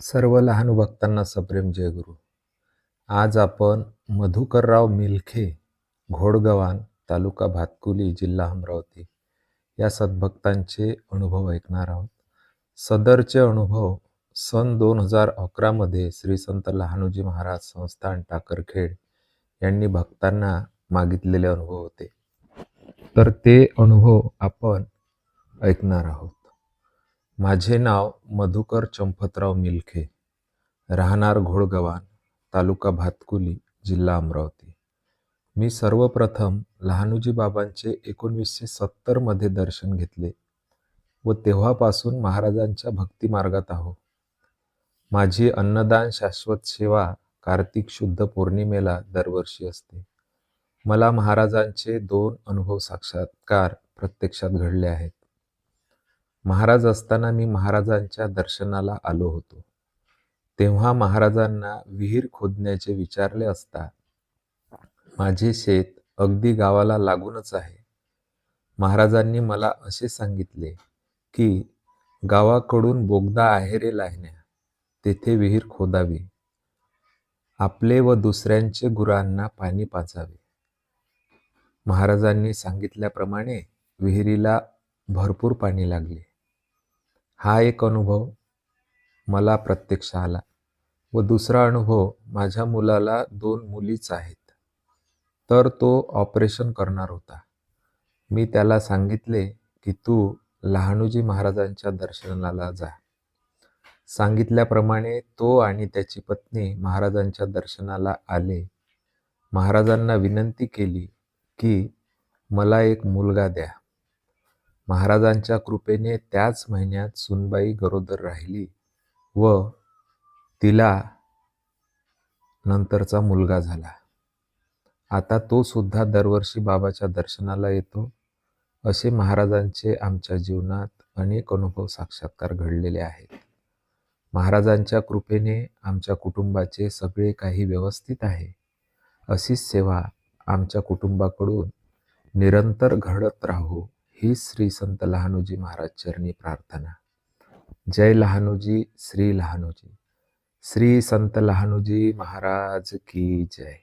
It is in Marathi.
सर्व लहान भक्तांना सप्रेम जयगुरु. आज आपण मधुकरराव मिल्खे, घोडगव्हाण, तालुका भातकुली, जिल्हा अमरावती या सद्भक्तांचे अनुभव ऐकणार आहोत. सदरचे अनुभव सन 2011 मध्ये श्री संत लहानोजी महाराज संस्थान टाकरखेड यांनी भक्तांना मागितलेले अनुभव होते. तर ते अनुभव आपण ऐकणार आहोत. माझे नाव मधुकर चंपतराव मिल्खे, राहणार घोडगव्हाण, तालुका भातकुली, जिल्हा अमरावती. मी सर्वप्रथम लहानोजी बाबांचे 1970 मध्ये दर्शन घेतले व तेव्हापासून महाराजांच्या भक्तिमार्गात आहो. माझी अन्नदान शाश्वत सेवा कार्तिक शुद्ध पौर्णिमेला दरवर्षी असते. मला महाराजांचे 2 अनुभव साक्षात्कार प्रत्यक्षात घडले आहेत. महाराज असताना मी महाराजांच्या दर्शनाला आलो होतो. तेव्हा महाराजांना विहीर खोदण्याचे विचारले असता, माझे शेत अगदी गावाला लागूनच आहे. महाराजांनी मला असे सांगितले की गावाकडून बोगदा आहेरे लायण्या, तेथे विहीर खोदावी. आपले व दुसऱ्यांचे गुरांना पाणी पाजावे. महाराजांनी सांगितल्याप्रमाणे विहिरीला भरपूर पाणी लागले. हा एक अनुभव मला प्रत्यक्ष आला व दुसरा अनुभव, माझ्या मुलाला 2 मुलीच आहेत, तर तो ऑपरेशन करणार होता. मी त्याला सांगितले की तू लहानोजी महाराजांच्या दर्शनाला जा. सांगितल्याप्रमाणे तो आणि त्याची पत्नी महाराजांच्या दर्शनाला आले. महाराजांना विनंती केली की मला एक मुलगा द्या. महाराजांच्या कृपेने त्याच महिन्यात सुनबाई गरोदर राहिली व तिला नंतरचा मुलगा झाला. आता तो सुद्धा दरवर्षी बाबाच्या दर्शनाला येतो. असे महाराजांचे आमच्या जीवनात अनेक अनुभव साक्षात्कार घडलेले आहेत. महाराजांच्या कृपेने आमच्या कुटुंबाचे सगळे काही व्यवस्थित आहे. अशीच सेवा आमच्या कुटुंबाकडून निरंतर घडत राहो, ही श्री संत लहानोजी महाराज चरणी प्रार्थना. जय लहानोजी, श्री लहानोजी. श्री संत लहानोजी महाराज की जय.